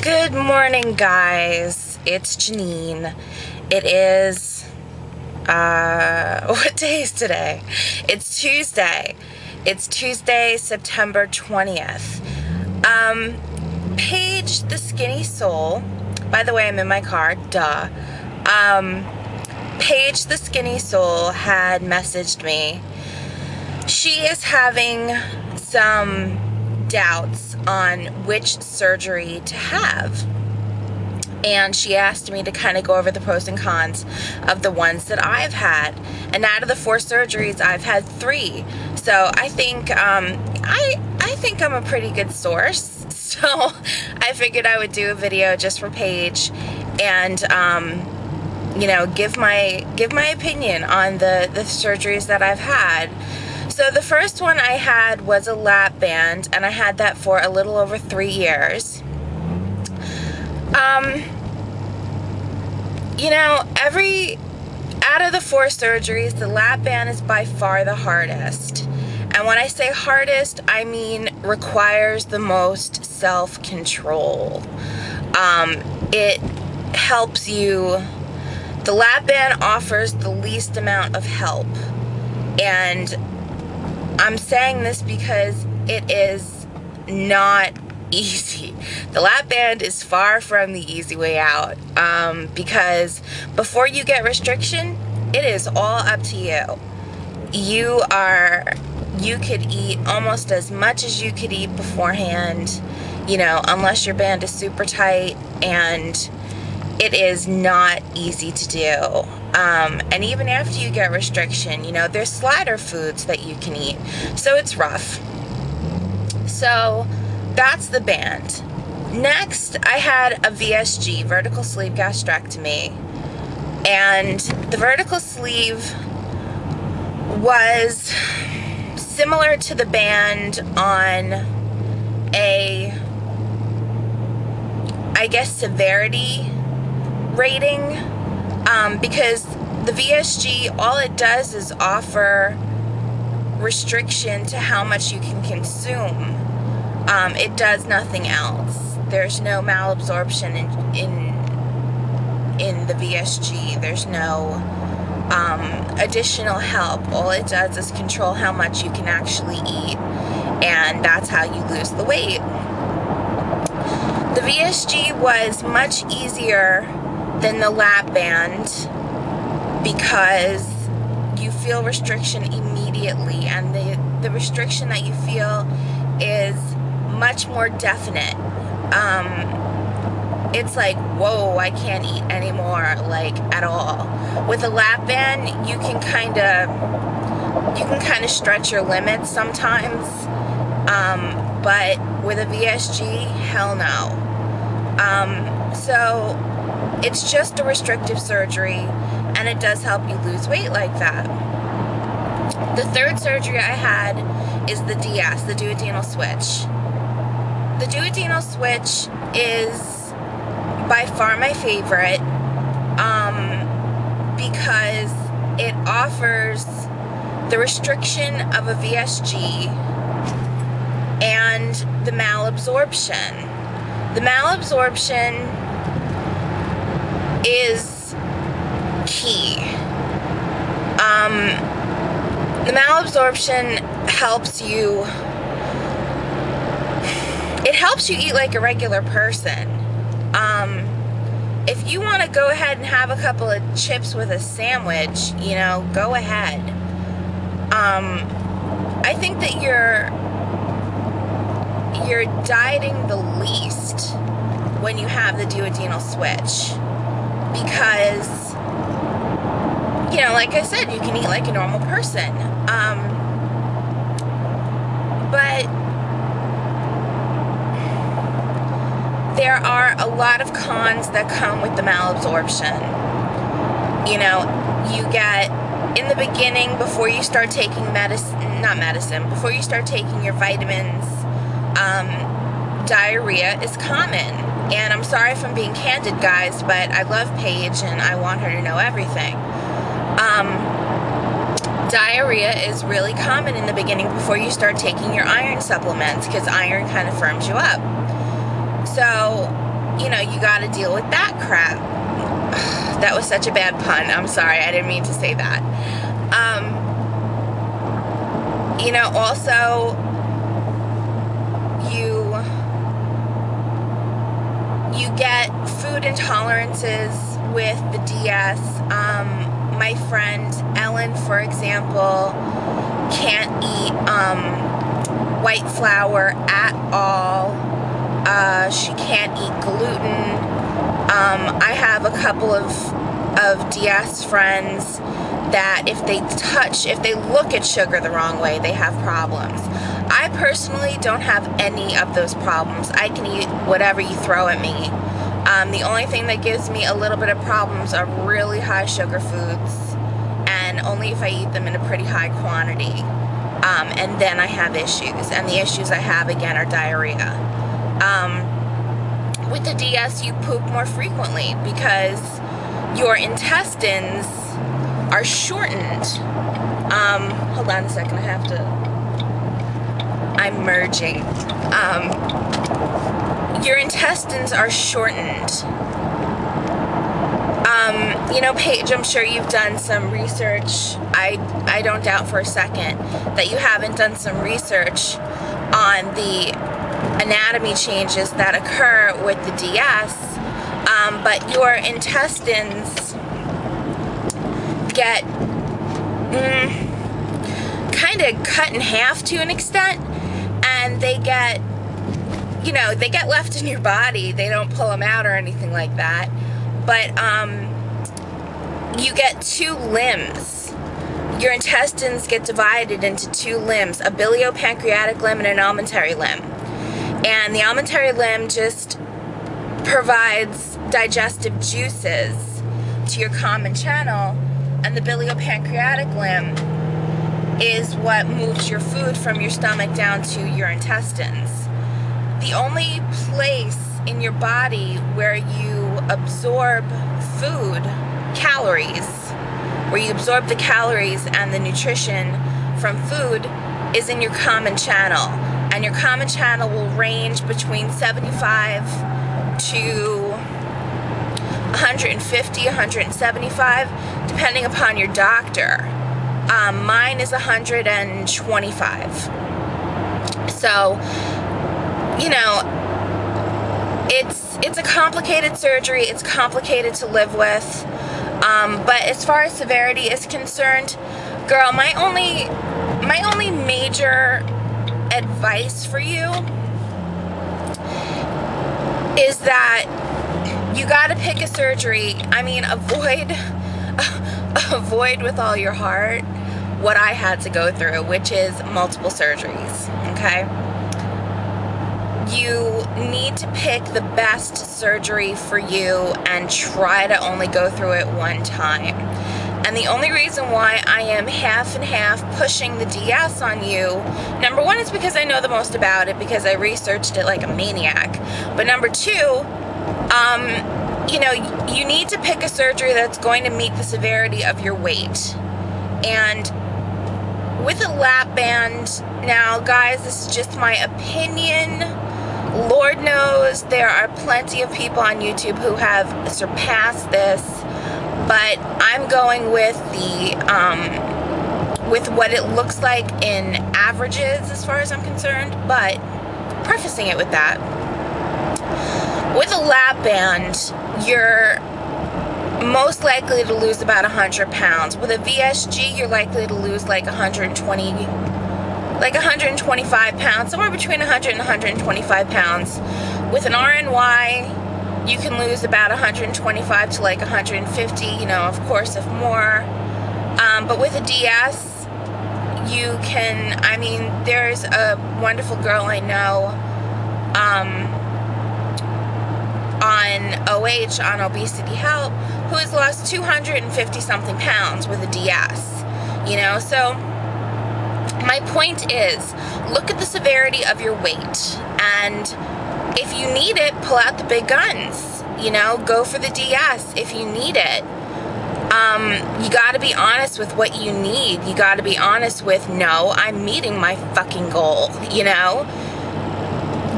Good morning, guys. It's Janine. It is, what day is today? It's Tuesday. It's Tuesday, September 20th. Paige, the skinny soul, by the way, I'm in my car, duh. Paige, the skinny soul, had messaged me. She is having some doubts on which surgery to have, and she asked me to kind of go over the pros and cons of the ones that I've had. And out of the 4 surgeries, I've had 3. So I think I think I'm a pretty good source. So I figured I would do a video just for Paige and you know, give my opinion on the surgeries that I've had. So the first one I had was a lap band, and I had that for a little over 3 years. You know, out of the 4 surgeries, the lap band is by far the hardest. And when I say hardest, I mean requires the most self-control. It helps you, the lap band offers the least amount of help. And I'm saying this because it is not easy. The lap band is far from the easy way out, because before you get restriction, it is all up to you. You could eat almost as much as you could eat beforehand, you know, unless your band is super tight, and it is not easy to do. And even after you get restriction, you know, there's slider foods that you can eat. So it's rough. So that's the band. Next, I had a VSG, vertical sleeve gastrectomy. And the vertical sleeve was similar to the band on a, I guess, severity rating, because the VSG, all it does is offer restriction to how much you can consume. It does nothing else. There's no malabsorption in the VSG. There's no additional help. All it does is control how much you can actually eat, and that's how you lose the weight. The VSG was much easier than the lap band because you feel restriction immediately, and the restriction that you feel is much more definite. It's like, whoa, I can't eat anymore, like, at all. With a lap band, you can kind of stretch your limits sometimes, but with a VSG, hell no. So it's just a restrictive surgery, and it does help you lose weight like that. The third surgery I had is the DS, the duodenal switch. The duodenal switch is by far my favorite, because it offers the restriction of a VSG and the malabsorption. The malabsorption is key. The malabsorption helps you, it helps you eat like a regular person. If you want to go ahead and have a couple of chips with a sandwich, you know, go ahead. I think that you're dieting the least when you have the duodenal switch, because, you know, like I said, you can eat like a normal person. But there are a lot of cons that come with the malabsorption. You know, you get, in the beginning, before you start taking before you start taking your vitamins, diarrhea is common. And I'm sorry if I'm being candid, guys, but I love Paige and I want her to know everything. Diarrhea is really common in the beginning before you start taking your iron supplements, because iron kind of firms you up. So, you know, you got to deal with that crap. That was such a bad pun. I'm sorry. I didn't mean to say that. You know, also, you get food intolerances with the DS. My friend Ellen, for example, can't eat white flour at all. She can't eat gluten. I have a couple of DS friends that if they look at sugar the wrong way, they have problems. I personally don't have any of those problems. I can eat whatever you throw at me. The only thing that gives me a little bit of problems are really high sugar foods, and only if I eat them in a pretty high quantity. And then I have issues, and the issues I have, again, are diarrhea. With the DS, you poop more frequently because your intestines are shortened. Hold on a second, I'm merging. Your intestines are shortened. You know, Paige, I'm sure you've done some research. I don't doubt for a second that you haven't done some research on the anatomy changes that occur with the DS, but your intestines get kind of cut in half to an extent, and they get, you know, they get left in your body. They don't pull them out or anything like that, but you get two limbs. Your intestines get divided into two limbs, a biliopancreatic limb and an alimentary limb. And the alimentary limb just provides digestive juices to your common channel, and the biliopancreatic limb is what moves your food from your stomach down to your intestines. The only place in your body where you absorb food, calories, where you absorb the calories and the nutrition from food, is in your common channel. And your common channel will range between 75 to 150, 175, depending upon your doctor. Mine is 125. So, you know, it's a complicated surgery. It's complicated to live with. But as far as severity is concerned, girl, my only major advice for you is that you got to pick a surgery. I mean, avoid with all your heart what I had to go through, which is multiple surgeries, okay? You need to pick the best surgery for you and try to only go through it one time. And the only reason why I am half and half pushing the DS on you, number one, is because I know the most about it, because I researched it like a maniac. But number two, you know, you need to pick a surgery that's going to meet the severity of your weight. And with a lap band, now guys, this is just my opinion. Lord knows there are plenty of people on YouTube who have surpassed this, but I'm going with with what it looks like in averages as far as I'm concerned, but prefacing it with that. With a lap band, you're most likely to lose about 100 pounds. With a VSG, you're likely to lose like 125 pounds, somewhere between 100 and 125 pounds. With an RNY, you can lose about 125 to like 150, you know, of course, if more. But with a DS, you can, I mean, there's a wonderful girl I know on OH, on Obesity Help, who has lost 250 something pounds with a DS, you know. So my point is, look at the severity of your weight, and if you need it, pull out the big guns, you know, go for the DS if you need it. You got to be honest with what you need. You got to be honest with, no, I'm meeting my fucking goal, you know.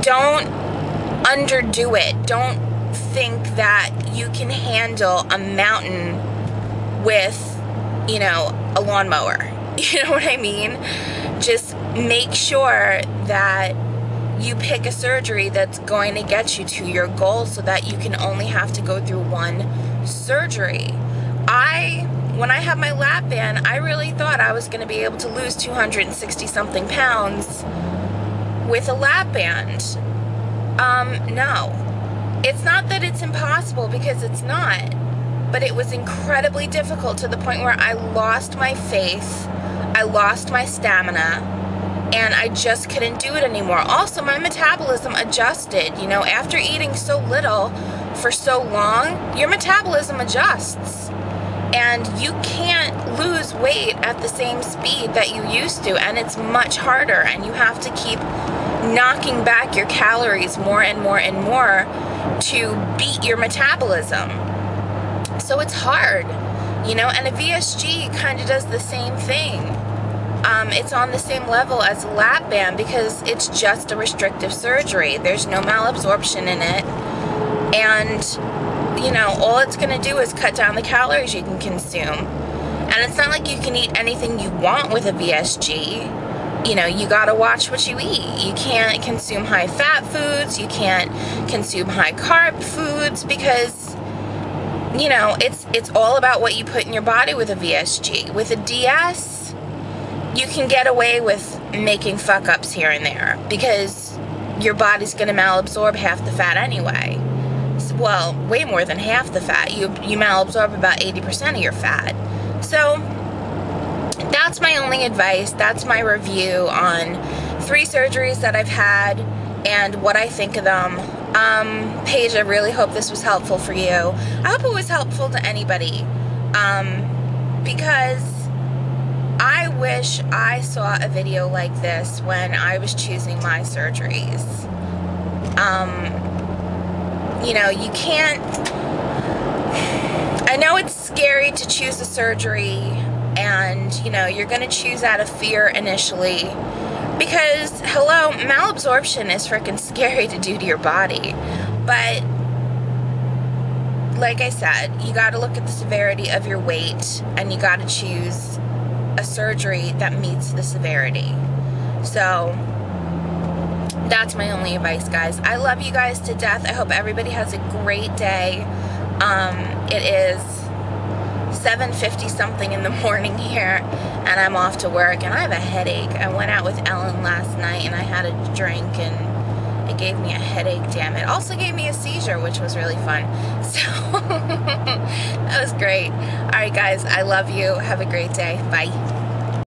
Don't underdo it. Don't think that you can handle a mountain with, you know, a lawnmower. You know what I mean? Just make sure that you pick a surgery that's going to get you to your goal so that you can only have to go through one surgery. When I had my lap band, I really thought I was going to be able to lose 260 something pounds with a lap band. No. It's not that it's impossible, because it's not. But it was incredibly difficult to the point where I lost my faith, I lost my stamina, and I just couldn't do it anymore. Also, my metabolism adjusted. You know, after eating so little for so long, your metabolism adjusts. And you can't lose weight at the same speed that you used to, and it's much harder, and you have to keep knocking back your calories more and more and more to beat your metabolism. So it's hard, you know, and a VSG kind of does the same thing. It's on the same level as a lap band because it's just a restrictive surgery. There's no malabsorption in it, and, you know, all it's going to do is cut down the calories you can consume. And it's not like you can eat anything you want with a VSG. You know, you got to watch what you eat. You can't consume high fat foods. You can't consume high carb foods because, you know, it's all about what you put in your body with a VSG. With a DS, you can get away with making fuck-ups here and there because your body's going to malabsorb half the fat anyway. Well, way more than half the fat. You malabsorb about 80% of your fat. So that's my only advice. That's my review on 3 surgeries that I've had and what I think of them. Paige, I really hope this was helpful for you. I hope it was helpful to anybody, because I wish I saw a video like this when I was choosing my surgeries. You know, you can't, I know it's scary to choose a surgery, and, you know, you're going to choose out of fear initially, because, hello, malabsorption is freaking scary to do to your body. But, like I said, you got to look at the severity of your weight, and you got to choose a surgery that meets the severity. So that's my only advice, guys. I love you guys to death. I hope everybody has a great day. It is 7:50 something in the morning here, and I'm off to work, and I have a headache. I went out with Ellen last night, and I had a drink, and it gave me a headache, damn it. Also gave me a seizure, which was really fun. So that was great. All right, guys, I love you. Have a great day. Bye.